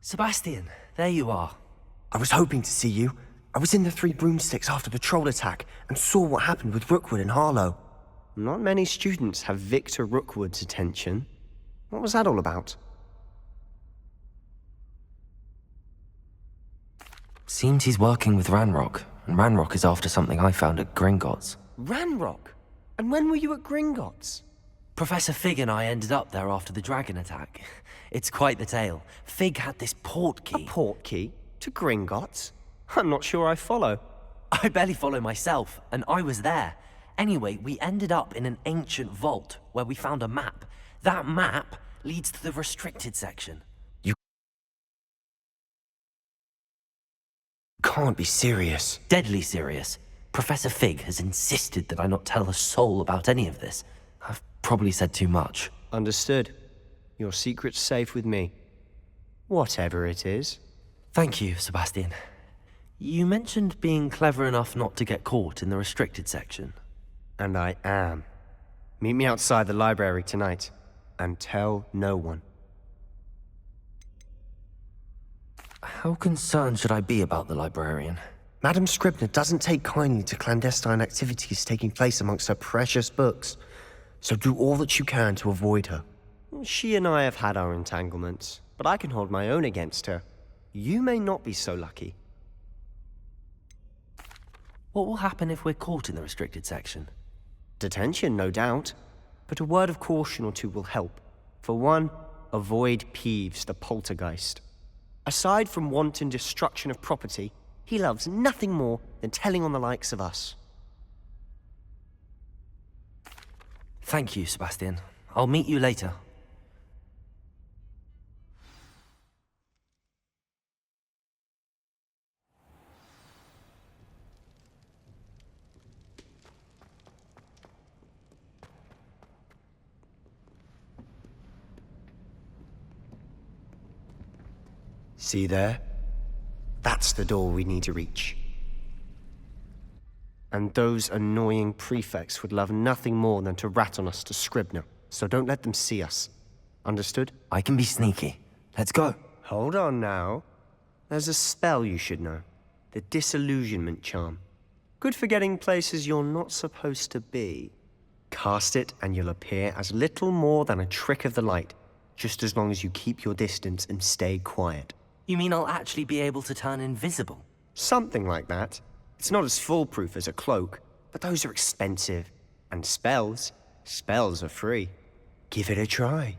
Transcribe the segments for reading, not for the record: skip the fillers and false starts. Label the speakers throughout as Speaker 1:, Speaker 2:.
Speaker 1: Sebastian, there you are.
Speaker 2: I was hoping to see you. I was in the Three Broomsticks after the troll attack and saw what happened with Rookwood and Harlow.
Speaker 3: Not many students have Victor Rookwood's attention. What was that all about?
Speaker 1: Seems he's working with Ranrock, and Ranrock is after something I found at Gringotts.
Speaker 3: Ranrock? And when were you at Gringotts?
Speaker 1: Professor Fig and I ended up there after the dragon attack. It's quite the tale. Fig had this port key.
Speaker 3: A port key? To Gringotts? I'm not sure I follow.
Speaker 1: I barely follow myself, and I was there. Anyway, we ended up in an ancient vault where we found a map. That map leads to the restricted section.
Speaker 2: You can't be serious.
Speaker 1: Deadly serious. Professor Fig has insisted that I not tell a soul about any of this. I've probably said too much.
Speaker 3: Understood. Your secret's safe with me. Whatever it is.
Speaker 1: Thank you, Sebastian. You mentioned being clever enough not to get caught in the restricted section.
Speaker 3: And I am. Meet me outside the library tonight, and tell no one.
Speaker 1: How concerned should I be about the librarian?
Speaker 2: Madame Scribner doesn't take kindly to clandestine activities taking place amongst her precious books, so do all that you can to avoid her.
Speaker 3: She and I have had our entanglements, but I can hold my own against her. You may not be so lucky.
Speaker 1: What will happen if we're caught in the restricted section?
Speaker 3: Detention, no doubt. But a word of caution or two will help. For one, avoid Peeves, the poltergeist. Aside from wanton destruction of property, he loves nothing more than telling on the likes of us.
Speaker 1: Thank you, Sebastian. I'll meet you later.
Speaker 2: See there? That's the door we need to reach.
Speaker 3: And those annoying prefects would love nothing more than to rat on us to Scribner, so don't let them see us. Understood?
Speaker 1: I can be sneaky. Let's go.
Speaker 3: Hold on now. There's a spell you should know. The Disillusionment Charm. Good for getting places you're not supposed to be. Cast it and you'll appear as little more than a trick of the light, just as long as you keep your distance and stay quiet.
Speaker 1: You mean I'll actually be able to turn invisible?
Speaker 3: Something like that. It's not as foolproof as a cloak, but those are expensive. And spells are free.
Speaker 2: Give it a try.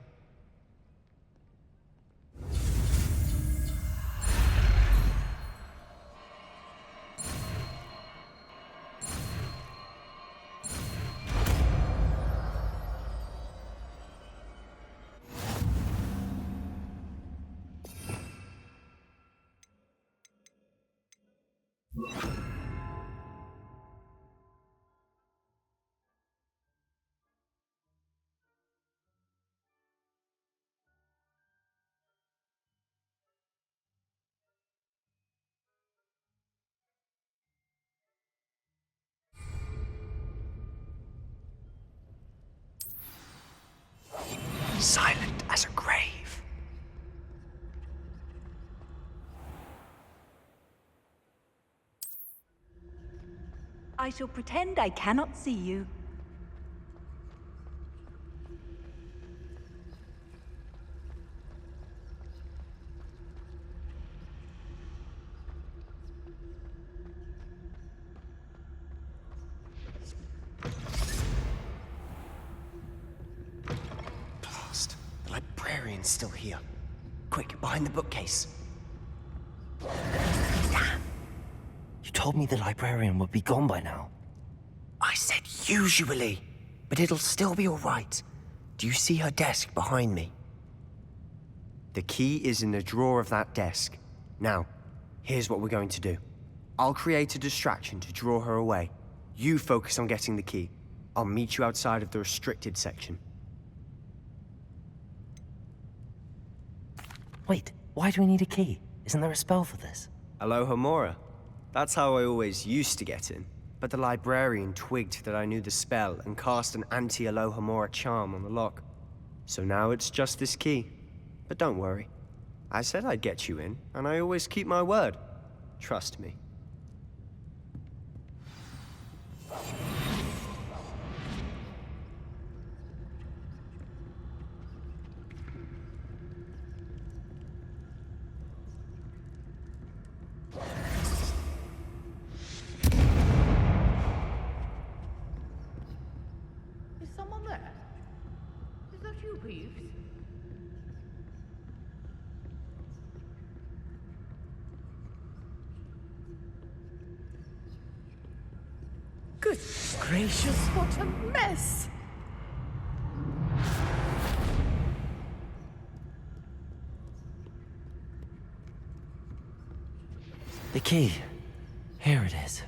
Speaker 2: Silent as a grave.
Speaker 4: I shall pretend I cannot see you.
Speaker 2: Blast. The librarian's still here. Quick, behind the bookcase.
Speaker 1: Damn. You told me the librarian would be gone by now.
Speaker 2: I said usually, but it'll still be all right. Do you see her desk behind me?
Speaker 3: The key is in the drawer of that desk. Now, here's what we're going to do. I'll create a distraction to draw her away. You focus on getting the key. I'll meet you outside of the restricted section.
Speaker 1: Wait, why do we need a key? Isn't there a spell for this?
Speaker 3: Alohomora. That's how I always used to get in. But the librarian twigged that I knew the spell and cast an anti-Alohomora charm on the lock. So now it's just this key. But don't worry. I said I'd get you in, and I always keep my word. Trust me.
Speaker 5: Is someone there? Is that you, Peeves? Good gracious, what a mess!
Speaker 1: The key. Here it is.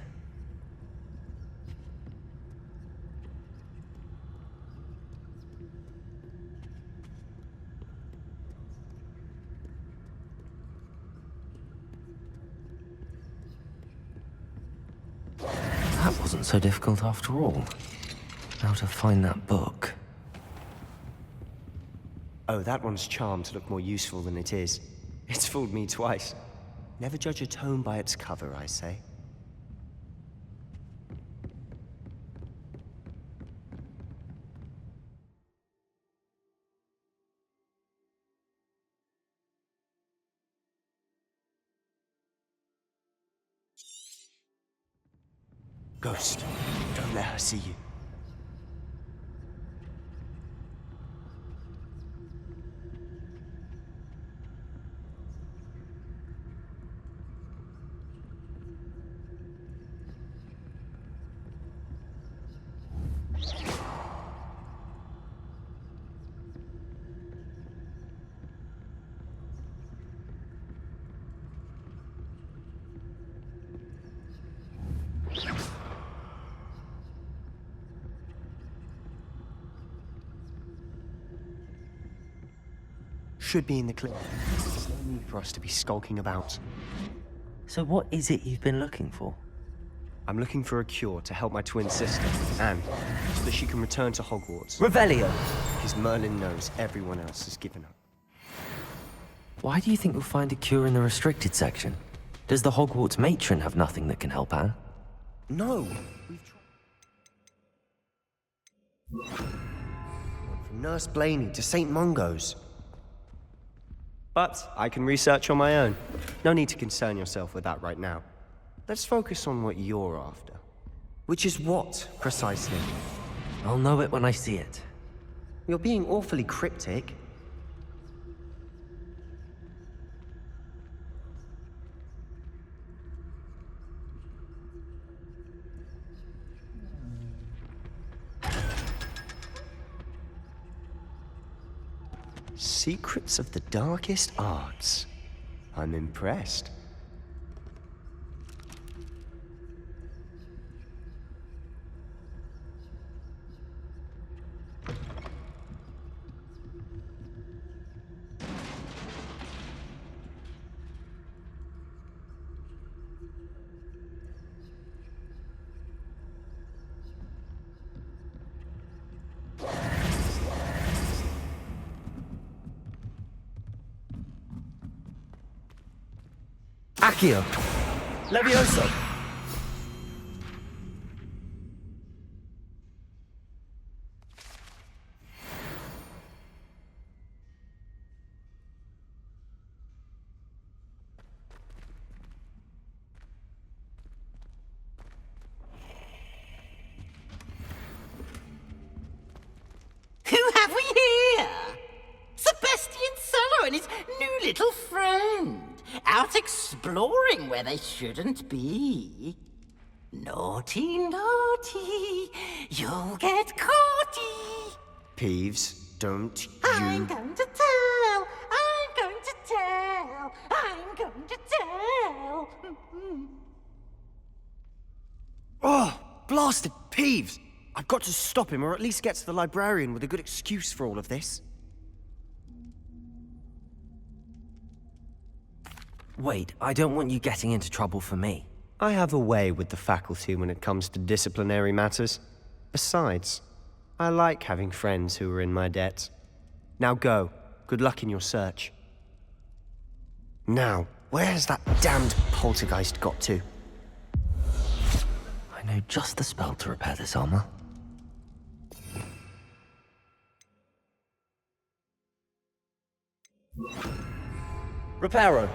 Speaker 1: That wasn't so difficult after all. How to find that book.
Speaker 3: Oh, that one's charmed to look more useful than it is. It's fooled me twice. Never judge a tome by its cover, I say. Ghost, don't let her see you. Should be in the clear. There's no need for us to be skulking about.
Speaker 1: So what is it you've been looking for?
Speaker 3: I'm looking for a cure to help my twin sister, Anne, so that she can return to Hogwarts.
Speaker 1: Revelio!
Speaker 3: Because Merlin knows everyone else has given up.
Speaker 1: Why do you think you'll find a cure in the restricted section? Does the Hogwarts matron have nothing that can help Anne?
Speaker 3: No! We've tried.
Speaker 2: From Nurse Blaney to St. Mungo's.
Speaker 3: But I can research on my own. No need to concern yourself with that right now. Let's focus on what you're after.
Speaker 2: Which is what, precisely?
Speaker 1: I'll know it when I see it.
Speaker 2: You're being awfully cryptic.
Speaker 3: Secrets of the darkest arts. I'm impressed.
Speaker 1: Accio! Levioso!
Speaker 6: Who have we here? Sebastian Sallow and his new little friend, out exploring where they shouldn't be. Naughty, naughty, you'll get caughty.
Speaker 3: Peeves, don't
Speaker 6: I'm
Speaker 3: you...
Speaker 6: going to tell, I'm going to tell, I'm going to tell.
Speaker 3: Oh, blasted Peeves! I've got to stop him, or at least get to the librarian with a good excuse for all of this.
Speaker 1: Wait, I don't want you getting into trouble for me.
Speaker 3: I have a way with the faculty when it comes to disciplinary matters. Besides, I like having friends who are in my debt. Now go. Good luck in your search.
Speaker 2: Now, where has that damned poltergeist got to?
Speaker 1: I know just the spell to repair this armor. Reparo.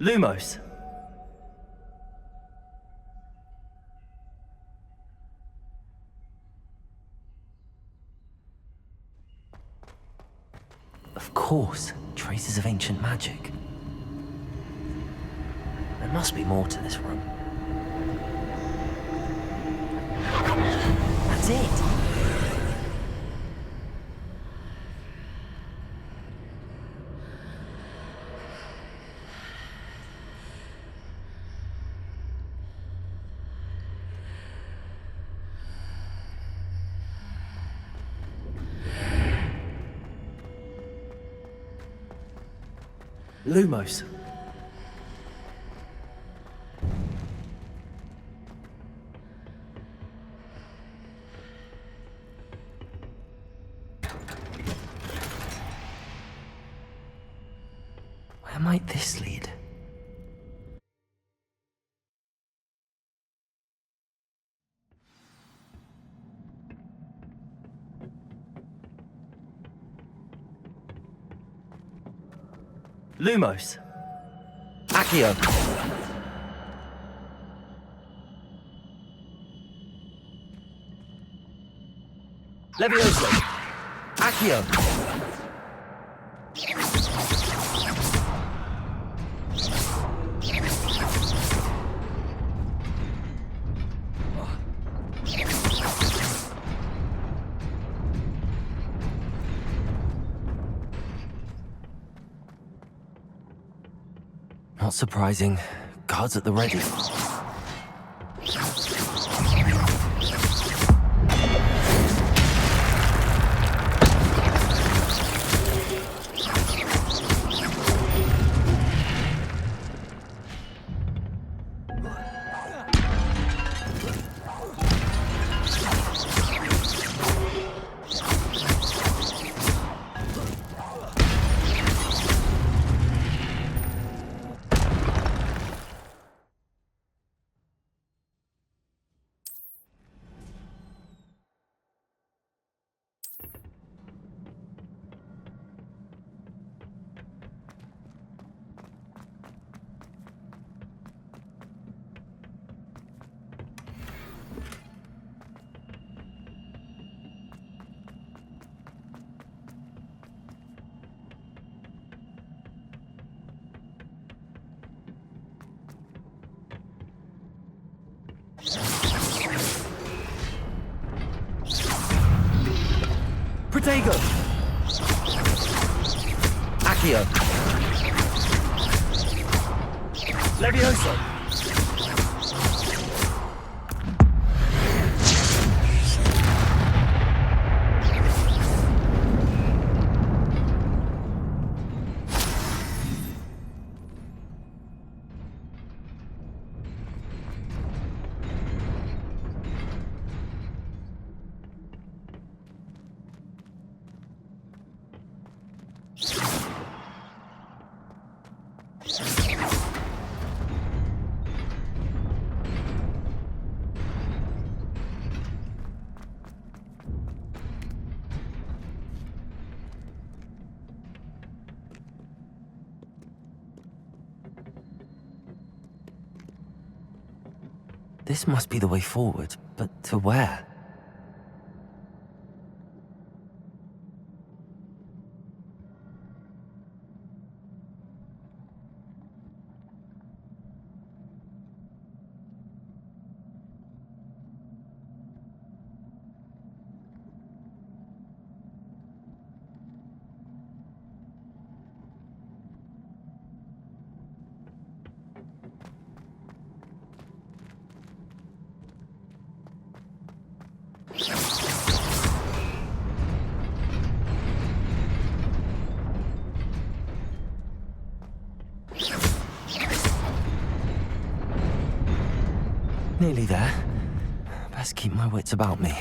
Speaker 1: Lumos. Of course, traces of ancient magic. There must be more to this room. That's it! Lumos. Where might this lead? Lumos. Accio. Levioso. Accio. Not surprising. Guards at the ready. Protego! Accio! Levioso! This must be the way forward, but to where? Nearly there. Best keep my wits about me.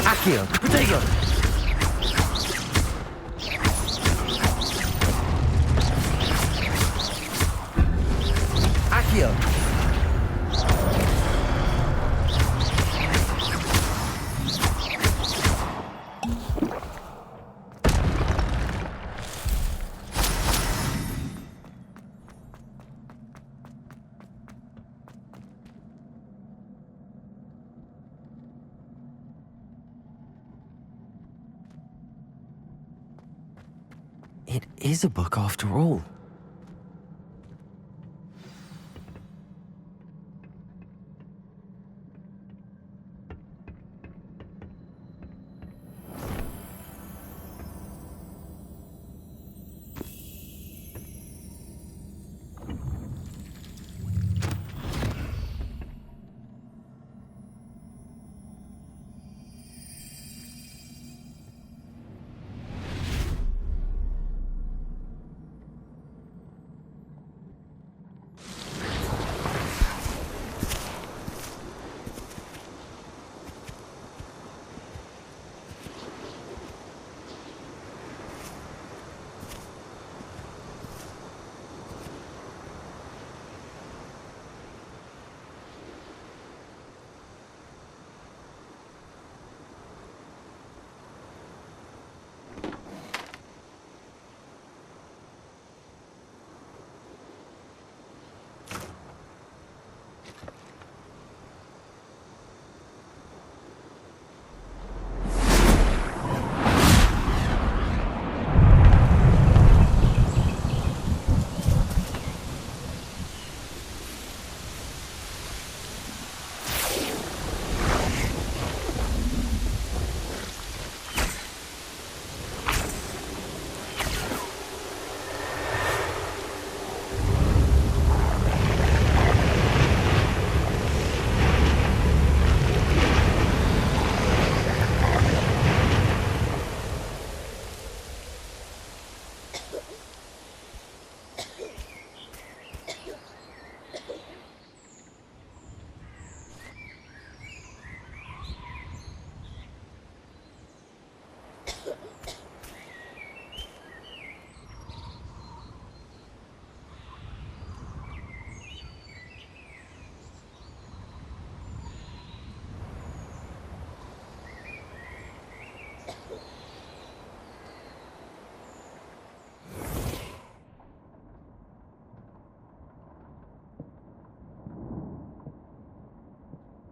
Speaker 1: Accio, protego! Accio! It is a book after all.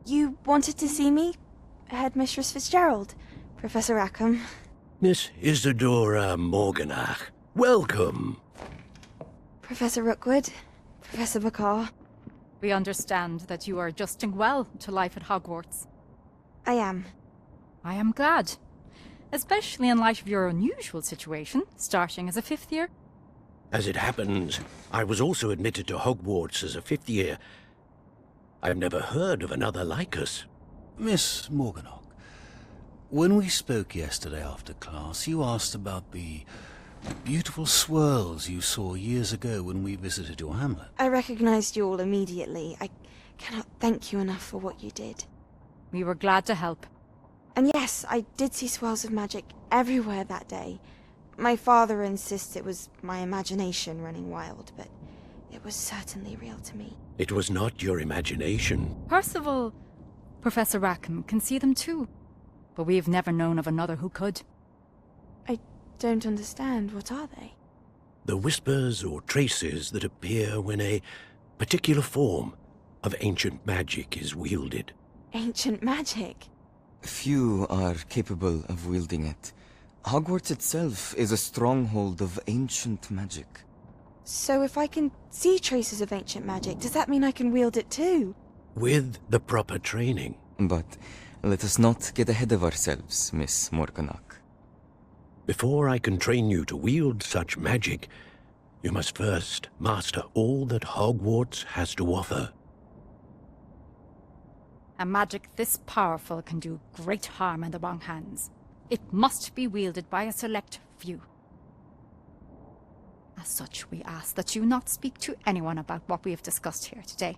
Speaker 7: You wanted to see me? Headmistress Fitzgerald? Professor Rackham?
Speaker 8: Miss Isadora Morganach, welcome.
Speaker 7: Professor Rookwood? Professor Bakar?
Speaker 5: We understand that you are adjusting well to life at Hogwarts.
Speaker 7: I am.
Speaker 5: I am glad. Especially in light of your unusual situation, starting as a 5th year.
Speaker 8: As it happens, I was also admitted to Hogwarts as a 5th year. I've never heard of another like us.
Speaker 9: Miss Morganach, when we spoke yesterday after class, you asked about the Beautiful swirls you saw years ago when we visited your hamlet.
Speaker 7: I recognized you all immediately. I cannot thank you enough for what you did.
Speaker 5: We were glad to help.
Speaker 7: And yes, I did see swirls of magic everywhere that day. My father insists it was my imagination running wild, but it was certainly real to me.
Speaker 8: It was not your imagination.
Speaker 5: Percival, Professor Rackham can see them too. But we've never known of another who could.
Speaker 7: I don't understand. What are they?
Speaker 8: The whispers or traces that appear when a particular form of ancient magic is wielded.
Speaker 7: Ancient magic?
Speaker 10: Few are capable of wielding it. Hogwarts itself is a stronghold of ancient magic.
Speaker 7: So if I can see traces of ancient magic, does that mean I can wield it too?
Speaker 8: With the proper training.
Speaker 10: But let us not get ahead of ourselves, Miss Morganach.
Speaker 8: Before I can train you to wield such magic, you must first master all that Hogwarts has to offer.
Speaker 5: A magic this powerful can do great harm in the wrong hands. It must be wielded by a select few. As such, we ask that you not speak to anyone about what we have discussed here today.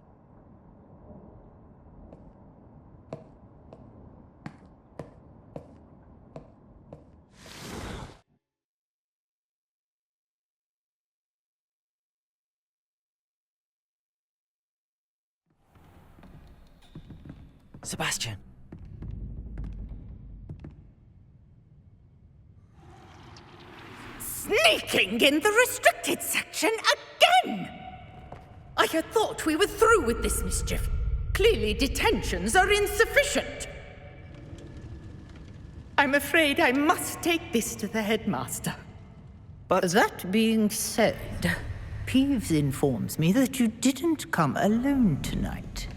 Speaker 1: Sebastian.
Speaker 6: Sneaking in the restricted section again! I had thought we were through with this mischief. Clearly detentions are insufficient. I'm afraid I must take this to the headmaster.
Speaker 3: But
Speaker 11: That being said, Peeves informs me that you didn't come alone tonight.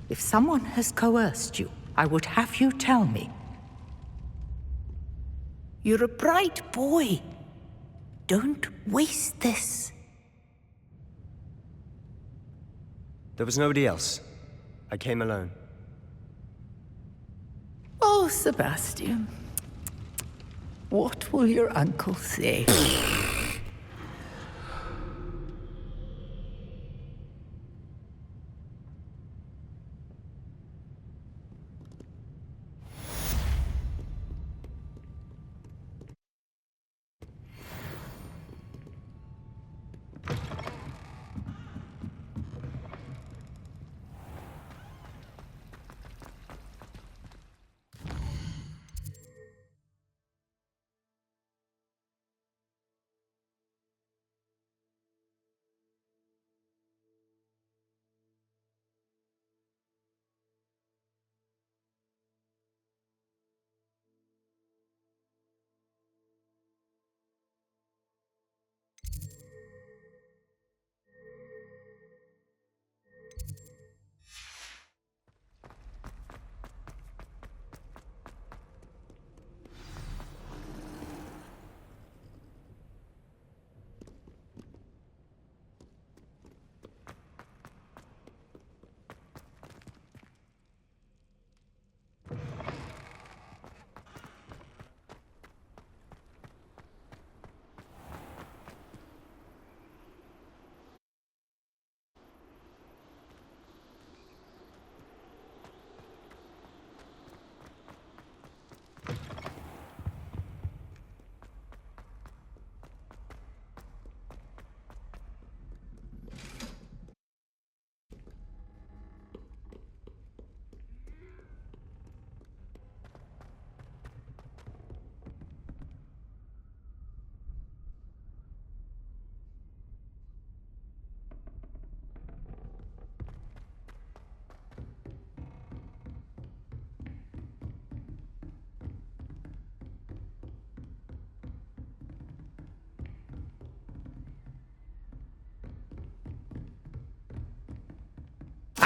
Speaker 11: If someone has coerced you, I would have you tell me. You're a bright boy. Don't waste this.
Speaker 3: there was nobody else. I came alone.
Speaker 11: Oh, Sebastian. What will your uncle say?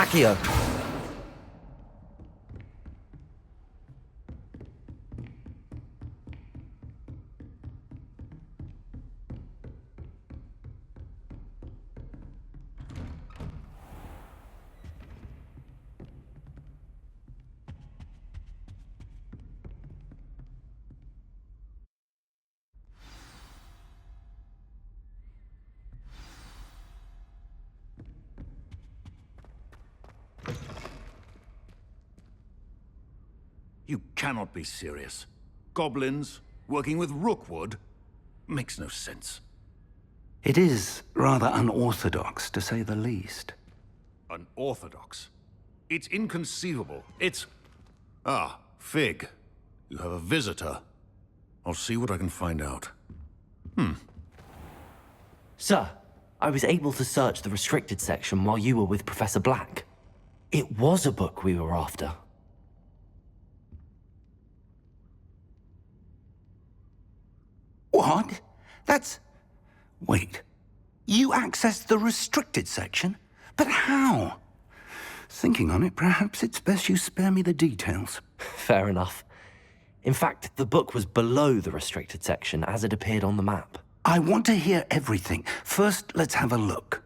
Speaker 2: Accio!
Speaker 9: You cannot be serious. Goblins working with Rookwood? Makes no sense.
Speaker 12: It is rather unorthodox, to say the least.
Speaker 9: Unorthodox? It's inconceivable. It's... Ah, Fig. You have a visitor. I'll see what I can find out.
Speaker 1: Sir, I was able to search the restricted section while you were with Professor Black. It was a book we were after.
Speaker 12: What? That's... Wait. You accessed the restricted section? But how? Thinking on it, perhaps it's best you spare me the details.
Speaker 1: Fair enough. In fact, the book was below the restricted section as it appeared on the map.
Speaker 12: I want to hear everything. First, let's have a look.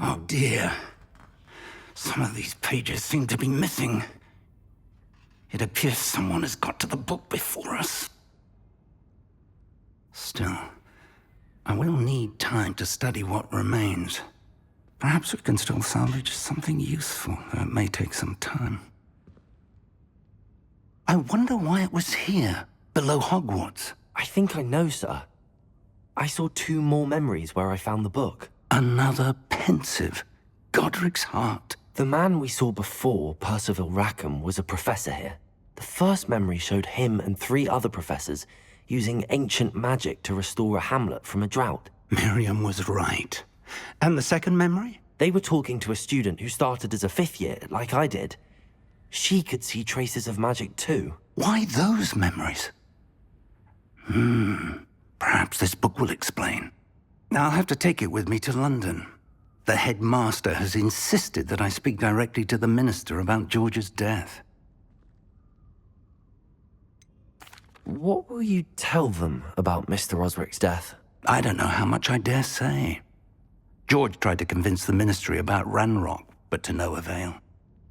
Speaker 12: Oh dear. Some of these pages seem to be missing. It appears someone has got to the book before us. Still, I will need time to study what remains. Perhaps we can still salvage something useful, though it may take some time. I wonder why it was here, below Hogwarts.
Speaker 1: I think I know, sir. I saw 2 more memories where I found the book.
Speaker 12: Another pensive. Godric's heart.
Speaker 1: The man we saw before, Percival Rackham, was a professor here. The first memory showed him and 3 other professors using ancient magic to restore a hamlet from a drought.
Speaker 12: Miriam was right. And the second memory?
Speaker 1: They were talking to a student who started as a 5th year, like I did. She could see traces of magic too.
Speaker 12: Why those memories? Perhaps this book will explain. I'll have to take it with me to London. The headmaster has insisted that I speak directly to the minister about George's death.
Speaker 1: What will you tell them about Mr. Osric's death?
Speaker 12: I don't know how much I dare say. George tried to convince the ministry about Ranrock, but to no avail.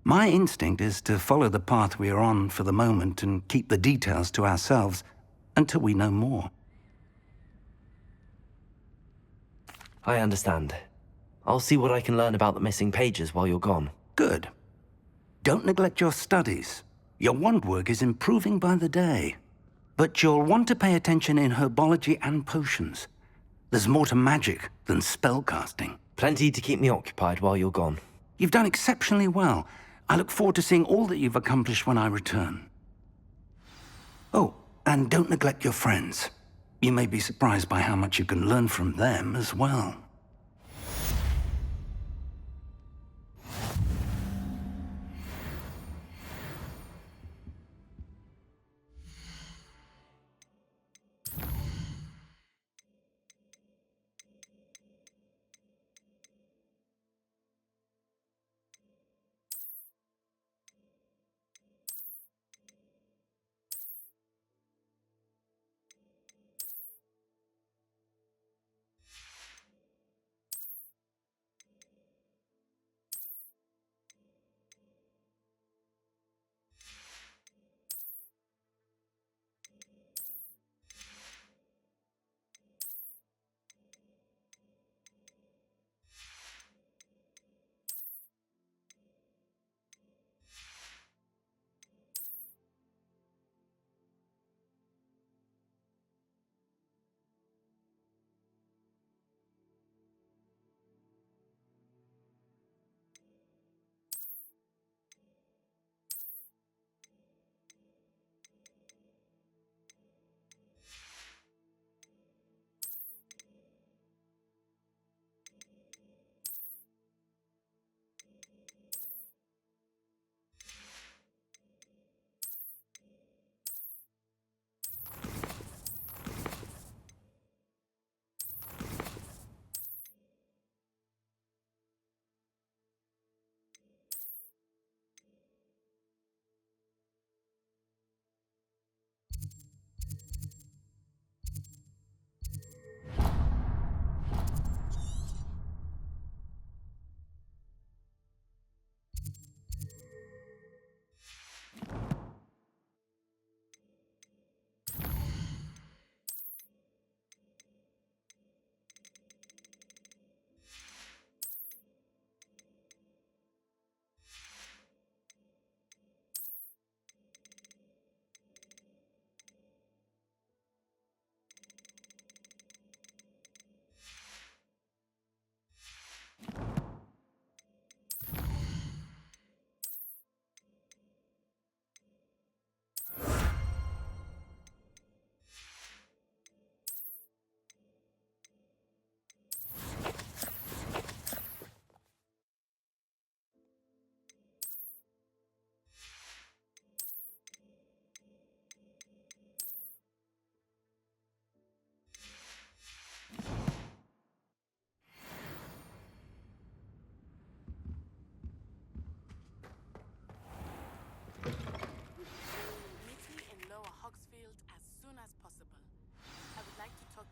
Speaker 12: My instinct is to follow the path we are on for the moment and keep the details to ourselves until we know more.
Speaker 1: I understand. I'll see what I can learn about the missing pages while you're gone.
Speaker 12: Good. Don't neglect your studies. Your wand work is improving by the day. But you'll want to pay attention in herbology and potions. There's more to magic than spellcasting.
Speaker 1: Plenty to keep me occupied while you're gone.
Speaker 12: You've done exceptionally well. I look forward to seeing all that you've accomplished when I return. Oh, and don't neglect your friends. You may be surprised by how much you can learn from them as well.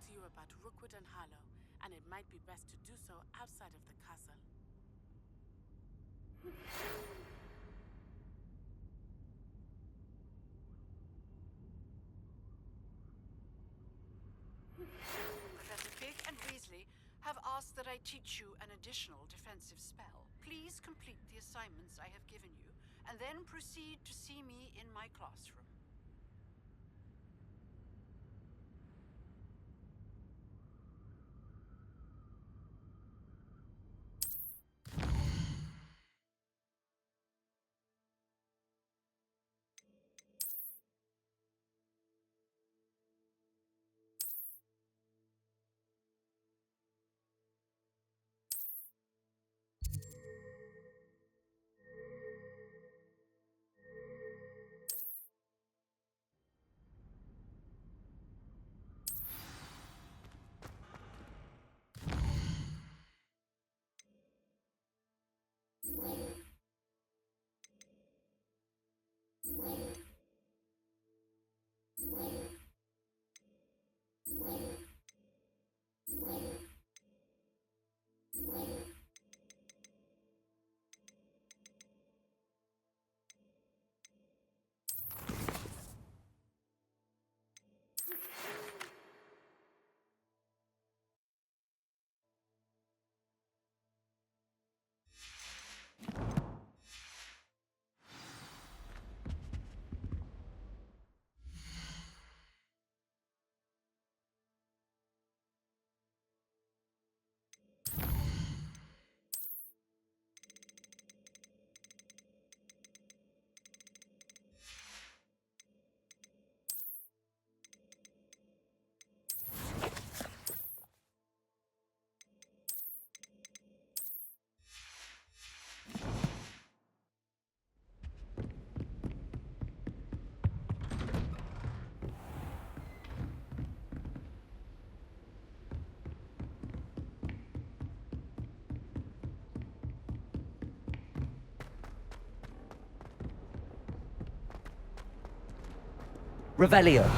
Speaker 13: to you about Rookwood and Harlow, and it might be best to do so outside of the castle.
Speaker 14: Professor Fig and Weasley have asked that I teach you an additional defensive spell. Please complete the assignments I have given you, and then proceed to see me in my classroom.
Speaker 1: Revelio.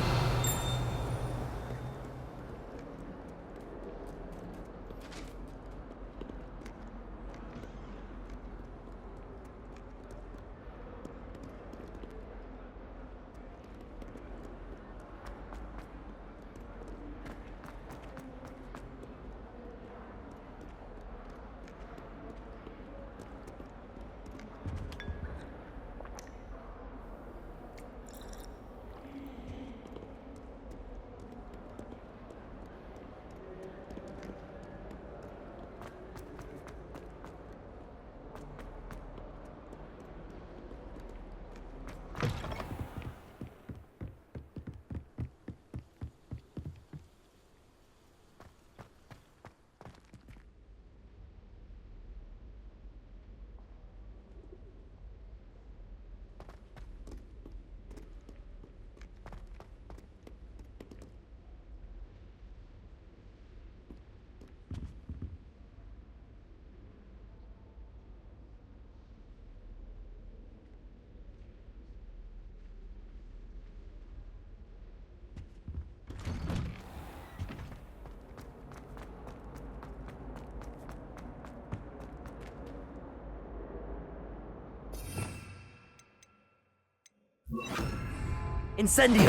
Speaker 1: Incendio!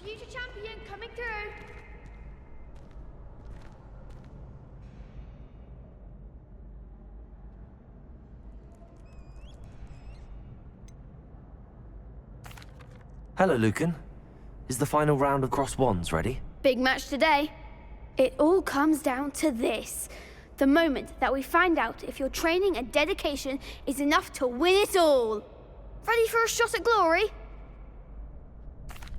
Speaker 15: Future champion coming through.
Speaker 1: Hello, Lucan. Is the final round of Cross Wands ready?
Speaker 15: Big match today. It all comes down to this. The moment that we find out if your training and dedication is enough to win it all. Ready for a shot at glory?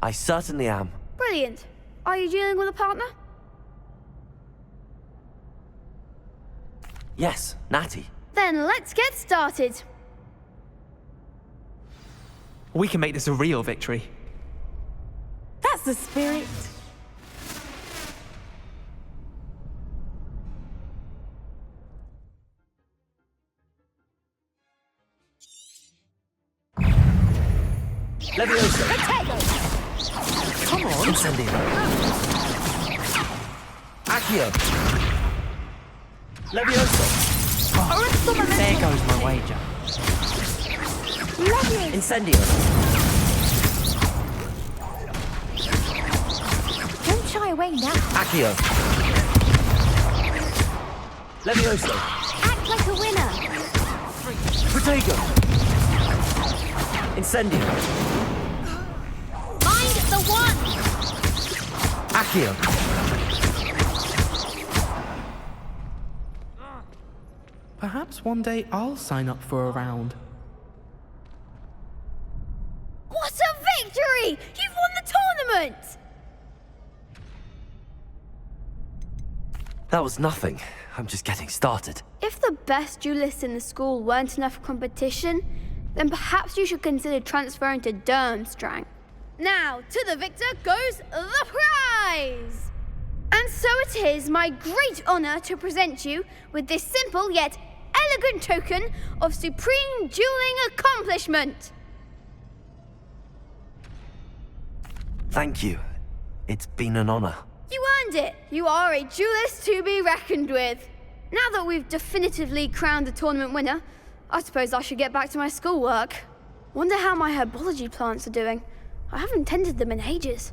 Speaker 1: I certainly am.
Speaker 15: Brilliant. Are you dealing with a partner?
Speaker 1: Yes, Natty.
Speaker 15: Then let's get started.
Speaker 16: We can make this a real victory.
Speaker 13: That's the spirit.
Speaker 1: Leviosa!
Speaker 16: Come on!
Speaker 1: Incendio! Accio! Leviosa!
Speaker 16: There goes my wager.
Speaker 1: Incendio!
Speaker 5: Don't shy away now.
Speaker 1: Accio! Leviosa!
Speaker 5: Act like a winner.
Speaker 1: Protego! Incendio!
Speaker 5: Find the one.
Speaker 1: Accio!
Speaker 16: Perhaps one day I'll sign up for a round.
Speaker 15: What a victory! You've won the tournament!
Speaker 1: That was nothing. I'm just getting started.
Speaker 15: If the best duelists in the school weren't enough for competition, then perhaps you should consider transferring to Durmstrang. Now, to the victor goes the prize! And so it is my great honor to present you with this simple yet elegant token of supreme dueling accomplishment.
Speaker 1: Thank you. It's been an honor.
Speaker 15: You earned it. You are a duelist to be reckoned with. Now that we've definitively crowned the tournament winner, I suppose I should get back to my schoolwork. Wonder how my herbology plants are doing. I haven't tended them in ages.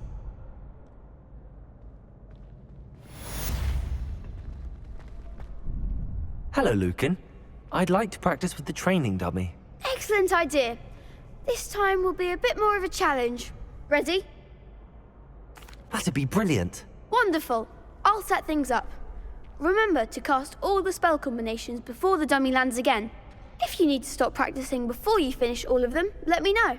Speaker 1: Hello, Lucan. I'd like to practice with the training dummy.
Speaker 15: Excellent idea. This time will be a bit more of a challenge. Ready?
Speaker 1: That'd be brilliant.
Speaker 15: Wonderful. I'll set things up. Remember to cast all the spell combinations before the dummy lands again. If you need to stop practicing before you finish all of them, let me know.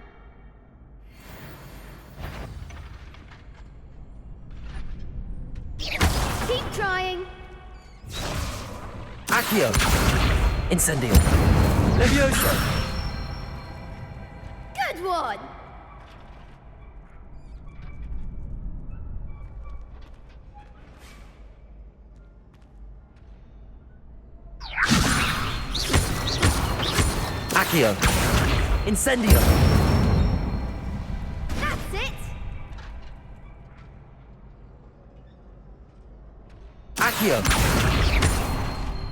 Speaker 15: Keep trying.
Speaker 1: Accio! Incendio! Leviosa!
Speaker 15: Good one!
Speaker 1: Accio! Incendio!
Speaker 15: That's it!
Speaker 1: Accio!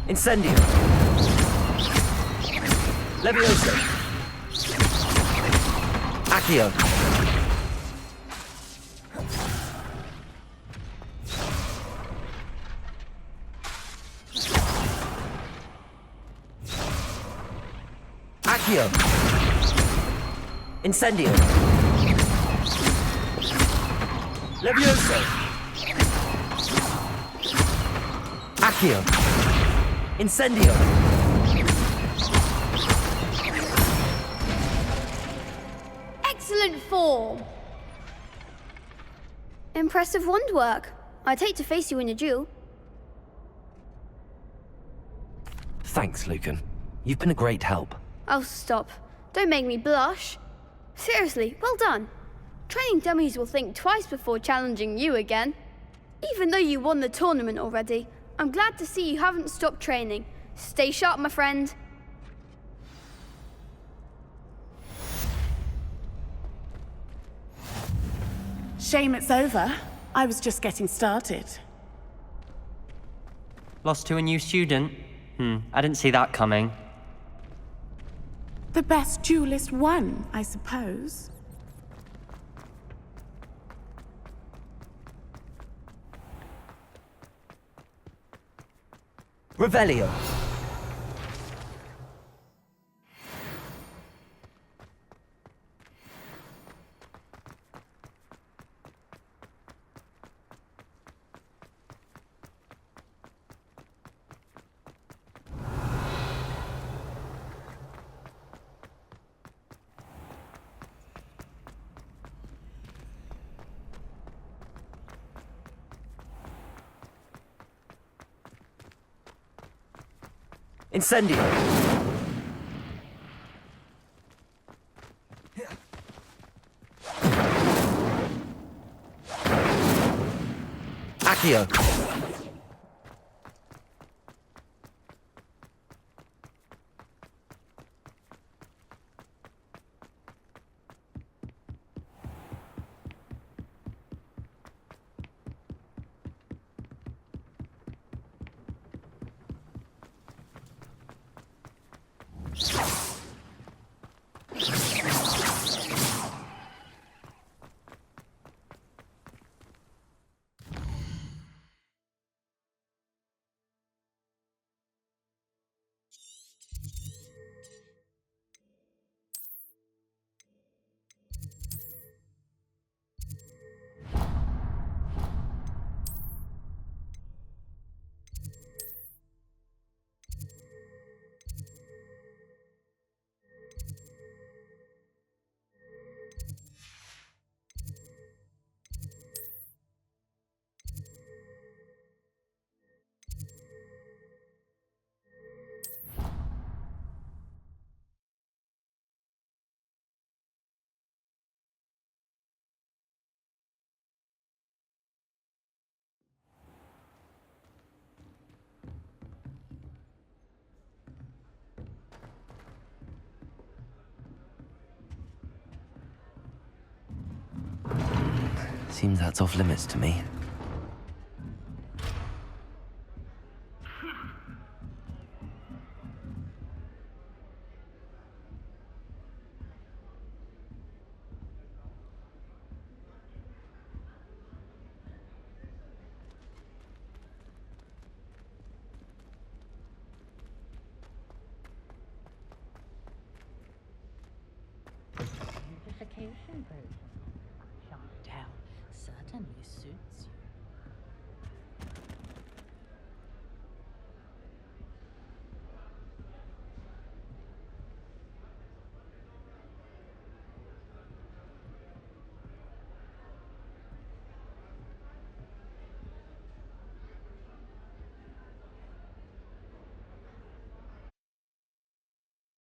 Speaker 1: Incendio! Leviosa! Accio! Accio! Incendio! Leviosa! Accio! Incendio!
Speaker 15: Excellent form! Impressive wand work. I'd hate to face you in a duel.
Speaker 1: Thanks, Lucan. You've been a great help.
Speaker 15: Oh, stop. Don't make me blush. Seriously, well done. Training dummies will think twice before challenging you again. Even though you won the tournament already, I'm glad to see you haven't stopped training. Stay sharp, my friend.
Speaker 13: Shame it's over. I was just getting started.
Speaker 17: Lost to a new student? I didn't see that coming.
Speaker 13: The best duelist won, I suppose.
Speaker 1: Revelio! Incendio! Accio! Seems that's off limits to me.